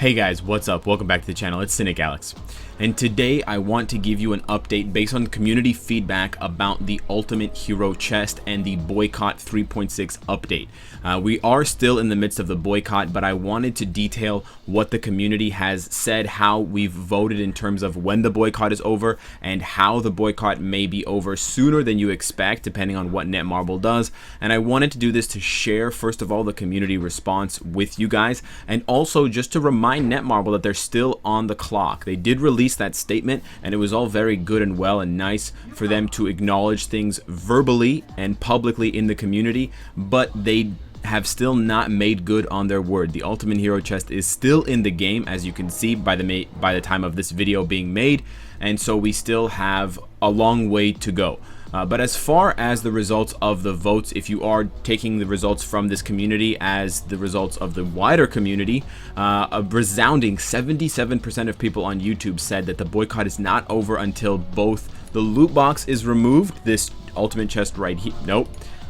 Hey guys, what's up? Welcome back to the channel. It's Cynicalex. And today I want to give you an update based on community feedback about the Ultimate Hero chest and the Boycott 3.6 update. We are still in the midst of the boycott, but I wanted to detail what the community has said, how we've voted in terms of when the boycott is over, and how the boycott may be over sooner than you expect, depending on what Netmarble does. And I wanted to do this to share, first of all, the community response with you guys, and also just to remind Netmarble that they're still on the clock. They did release that statement, and it was all very good and well and nice for them to acknowledge things verbally and publicly in the community, but they have still not made good on their word. The Ultimate Hero chest is still in the game, as you can see by the time of this video being made, and so we still have a long way to go. But as far as the results of the votes, if you are taking the results from this community as the results of the wider community, a resounding 77% of people on YouTube said that the boycott is not over until both the loot box is removed, this ultimate chest right here,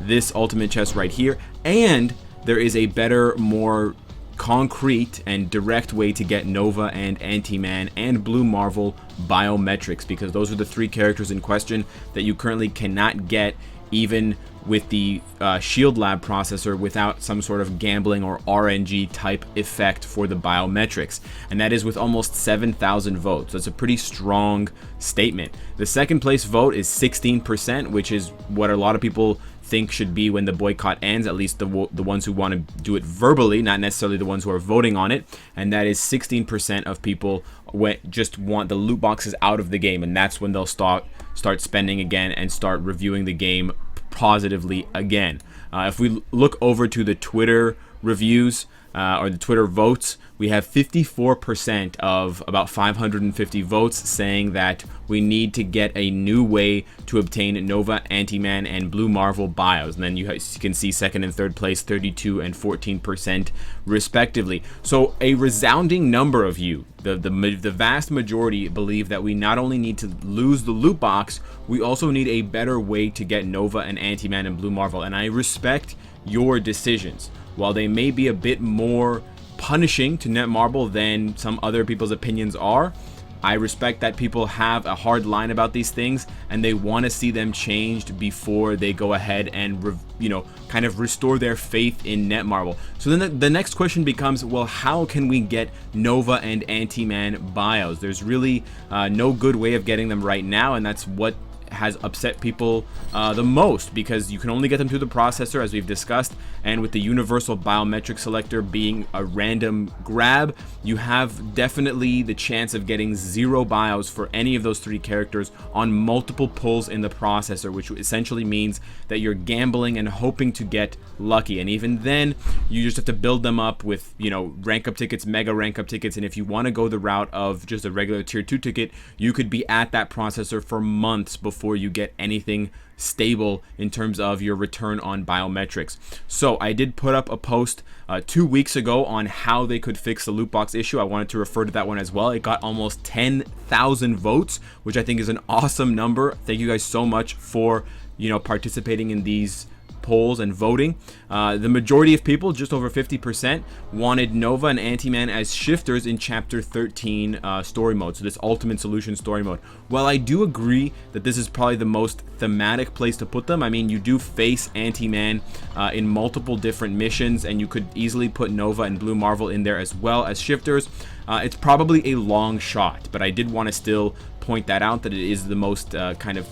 this ultimate chest right here, and there is a better, more concrete and direct way to get Nova and Anti-Man and Blue Marvel biometrics, because those are the three characters in question that you currently cannot get even with the Shield Lab processor without some sort of gambling or RNG type effect for the biometrics, and that is with almost 7,000 votes. That's a pretty strong statement. The second place vote is 16%, which is what a lot of people think should be when the boycott ends, at least the ones who want to do it verbally, not necessarily the ones who are voting on it, and that is 16% of people just want the loot boxes out of the game, and that's when they'll start spending again and start reviewing the game positively again. If we look over to the Twitter reviews or the Twitter votes, we have 54% of about 550 votes saying that we need to get a new way to obtain Nova, Anti-Man, and Blue Marvel bios. And then you can see second and third place, 32 and 14% respectively. So a resounding number of you, the vast majority, believe that we not only need to lose the loot box, we also need a better way to get Nova and Anti-Man and Blue Marvel. And I respect your decisions. While they may be a bit more punishing to Netmarble than some other people's opinions are, I respect that people have a hard line about these things and they want to see them changed before they go ahead and kind of restore their faith in Netmarble. So then the next question becomes, well, how can we get Nova and Anti-Man bios? There's really no good way of getting them right now, and that's what has upset people the most, because you can only get them through the processor, as we've discussed, and with the universal biometric selector being a random grab, you have definitely the chance of getting 0 bios for any of those 3 characters on multiple pulls in the processor, which essentially means that you're gambling and hoping to get lucky. And even then, you just have to build them up with, rank up tickets, mega rank up tickets, and if you want to go the route of just a regular tier 2 ticket, you could be at that processor for months before you get anything stable in terms of your return on biometrics. So I did put up a post 2 weeks ago on how they could fix the loot box issue. I wanted to refer to that one as well. It got almost 10,000 votes, which I think is an awesome number. Thank you guys so much for participating in these polls and voting. The majority of people, just over 50%, wanted Nova and Anti-Man as shifters in Chapter 13 story mode, so this Ultimate Solution story mode. While I do agree that this is probably the most thematic place to put them, I mean, you do face Anti-Man in multiple different missions, and you could easily put Nova and Blue Marvel in there as well as shifters. It's probably a long shot, but I did want to still point that out, that it is the most kind of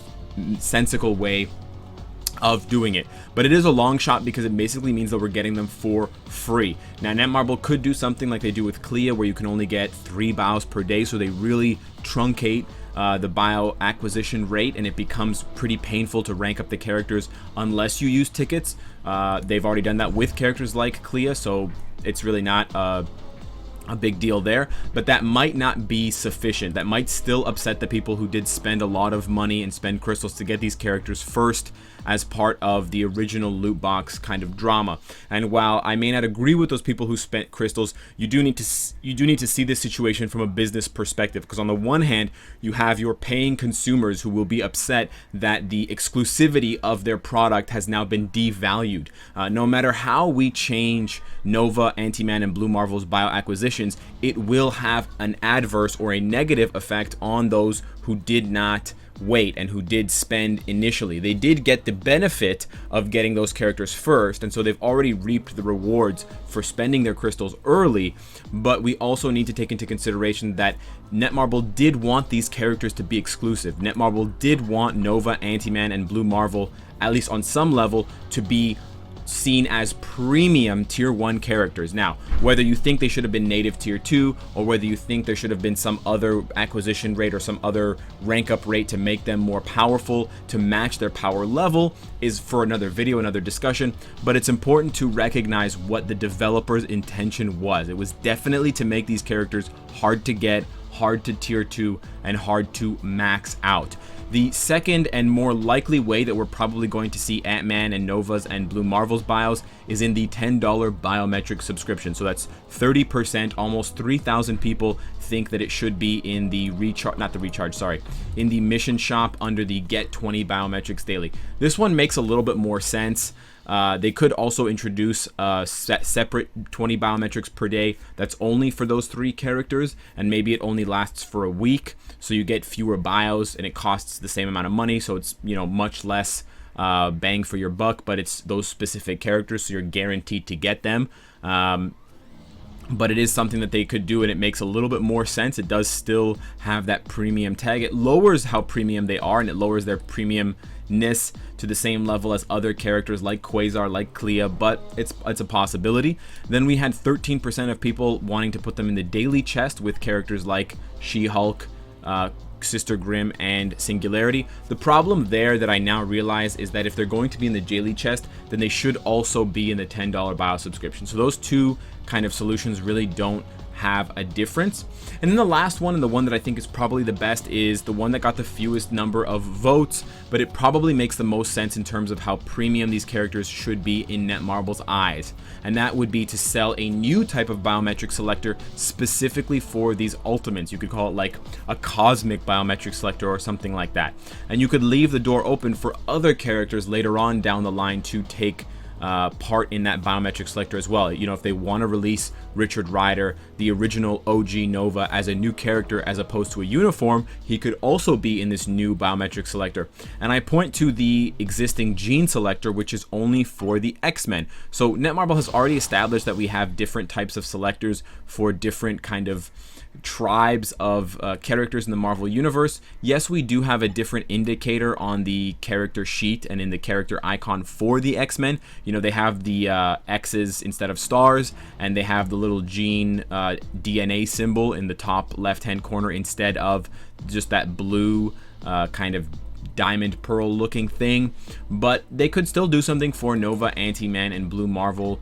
sensical way of doing it. But it is a long shot because it basically means that we're getting them for free. Now, Netmarble could do something like they do with Clea, where you can only get 3 bios per day, so they really truncate the bio acquisition rate, and it becomes pretty painful to rank up the characters unless you use tickets. They've already done that with characters like Clea, so it's really not a big deal there, but that might not be sufficient. That might still upset the people who did spend a lot of money and spend crystals to get these characters first as part of the original loot box kind of drama. And while I may not agree with those people who spent crystals, you do need to see this situation from a business perspective, because on the one hand, you have your paying consumers who will be upset that the exclusivity of their product has now been devalued. No matter how we change Nova, Anti-Man, and Blue Marvel's bio acquisition, missions, it will have an adverse or a negative effect on those who did not wait and who did spend initially. They did get the benefit of getting those characters first, and so they've already reaped the rewards for spending their crystals early. But we also need to take into consideration that Netmarble did want these characters to be exclusive. Netmarble did want Nova, Ant-Man, and Blue Marvel, at least on some level, to be seen as premium tier 1 characters. Now, whether you think they should have been native tier 2, or whether you think there should have been some other acquisition rate or some other rank up rate to make them more powerful, to match their power level, is for another video, another discussion. But it's important to recognize what the developer's intention was. It was definitely to make these characters hard to get, hard to tier 2, and hard to max out. The second and more likely way that we're probably going to see Ant-Man and Nova's and Blue Marvel's bios is in the $10 biometric subscription. So that's 30%, almost 3,000 people think that it should be in the in the mission shop under the Get 20 Biometrics Daily. This one makes a little bit more sense. They could also introduce separate 20 biometrics per day that's only for those 3 characters, and maybe it only lasts for a week, so you get fewer bios and it costs the same amount of money, so it's, you know, much less bang for your buck, but it's those specific characters, so you're guaranteed to get them. But it is something that they could do, and it makes a little bit more sense. It does still have that premium tag. It lowers how premium they are, and it lowers their premiumness to the same level as other characters like Quasar, like Clea, but it's a possibility. Then we had 13% of people wanting to put them in the daily chest with characters like She-Hulk, Sister Grimm, and Singularity. The problem there that I now realize is that if they're going to be in the daily chest, then they should also be in the $10 bio subscription. So those two kind of solutions really don't have a difference. And then the last one, and the one that I think is probably the best, is the one that got the fewest number of votes, but it probably makes the most sense in terms of how premium these characters should be in Netmarble's eyes. And that would be to sell a new type of biometric selector specifically for these ultimates. You could call it like a cosmic biometric selector or something like that. And you could leave the door open for other characters later on down the line to take part in that biometric selector as well. You know, if they want to release Richard Rider, the original OG Nova, as a new character as opposed to a uniform, he could also be in this new biometric selector. And I point to the existing gene selector, which is only for the X-Men. So Netmarble has already established that we have different types of selectors for different kind of tribes of characters in the Marvel Universe. Yes, we do have a different indicator on the character sheet and in the character icon for the X-Men. You know, they have the X's instead of stars, and they have the little gene DNA symbol in the top left-hand corner instead of just that blue kind of diamond pearl looking thing. But they could still do something for Nova, Ant-Man, and Blue Marvel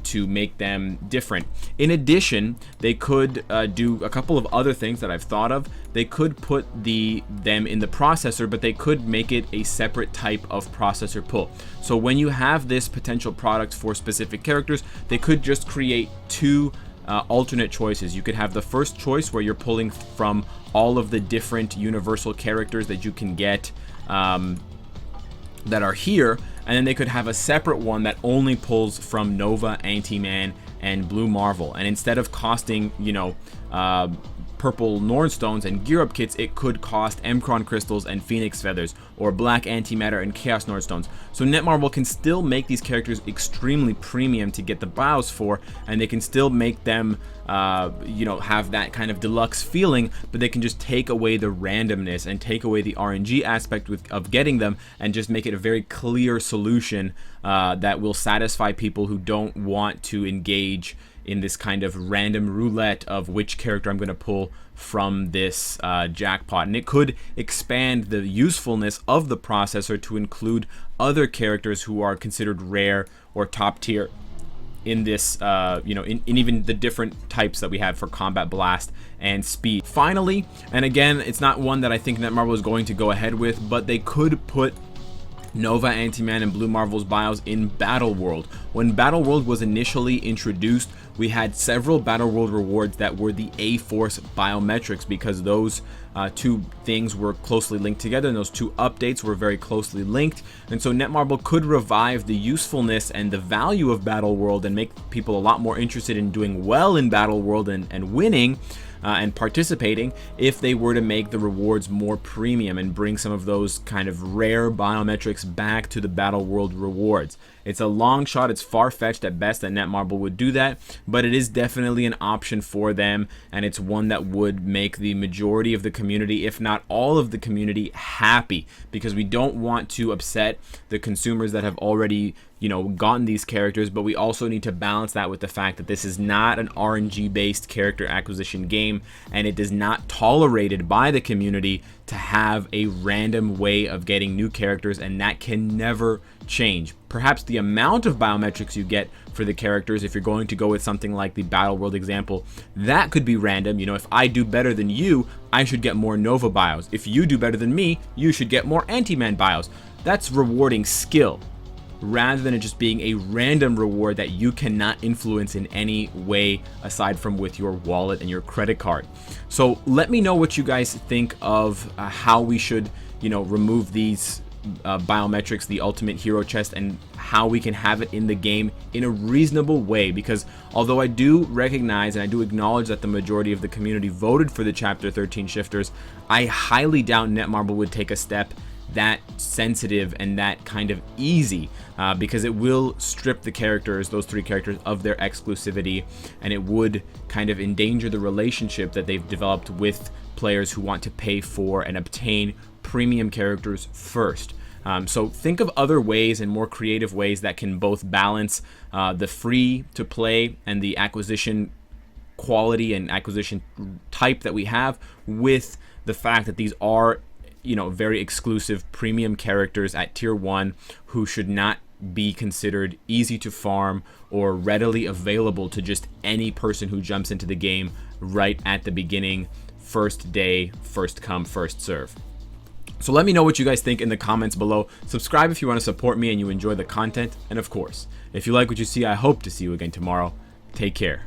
to make them different. In addition, they could do a couple of other things that I've thought of. They could put them in the processor, but they could make it a separate type of processor pull. So when you have this potential product for specific characters, they could just create two alternate choices. You could have the first choice where you're pulling from all of the different universal characters that you can get that are here, and then they could have a separate one that only pulls from Nova, Ant-Man, and Blue Marvel. And instead of costing, you know, purple Norn Stones and Gear Up Kits, it could cost Mcron Crystals and Phoenix Feathers, or Black Antimatter and Chaos Norn Stones. So Netmarble can still make these characters extremely premium to get the bios for, and they can still make them, you know, have that kind of deluxe feeling, but they can just take away the randomness and take away the RNG aspect of getting them, and just make it a very clear solution that will satisfy people who don't want to engage in this kind of random roulette of which character I'm going to pull from this jackpot. And it could expand the usefulness of the processor to include other characters who are considered rare or top tier in this, you know, in even the different types that we have for Combat Blast and Speed. Finally, and again, it's not one that I think Netmarble is going to go ahead with, but they could put Nova, Ant-Man, and Blue Marvel's bios in Battle World, When Battle World was initially introduced, we had several Battle World rewards that were the A-Force biometrics, because those two things were closely linked together, and those two updates were very closely linked. And so Netmarble could revive the usefulness and the value of Battle World and make people a lot more interested in doing well in Battle World and winning and participating if they were to make the rewards more premium and bring some of those kind of rare biometrics back to the Battle World rewards. It's a long shot, it's far-fetched at best that Netmarble would do that, but it is definitely an option for them, and it's one that would make the majority of the community, if not all of the community, happy, because we don't want to upset the consumers that have already, you know, gotten these characters, but we also need to balance that with the fact that this is not an RNG based character acquisition game, and it is not tolerated by the community to have a random way of getting new characters, and that can never change. Perhaps the amount of biometrics you get for the characters, if you're going to go with something like the Battle World example, that could be random. You know, if I do better than you, I should get more Nova bios. If you do better than me, you should get more Anti-Man bios. That's rewarding skill, rather than it just being a random reward that you cannot influence in any way aside from with your wallet and your credit card. So let me know what you guys think of how we should, you know, remove these biometrics, the ultimate hero chest, and how we can have it in the game in a reasonable way, because although I do recognize and I do acknowledge that the majority of the community voted for the Chapter 13 shifters, I highly doubt Netmarble would take a step that sensitive and that kind of easy, because it will strip the characters, those three characters, of their exclusivity, and it would kind of endanger the relationship that they've developed with players who want to pay for and obtain premium characters first. So think of other ways and more creative ways that can both balance the free to play and the acquisition quality and acquisition type that we have with the fact that these are, you know, very exclusive premium characters at tier 1 who should not be considered easy to farm or readily available to just any person who jumps into the game right at the beginning, first day, first come, first serve. So let me know what you guys think in the comments below. Subscribe if you want to support me and you enjoy the content. And of course, if you like what you see, I hope to see you again tomorrow. Take care.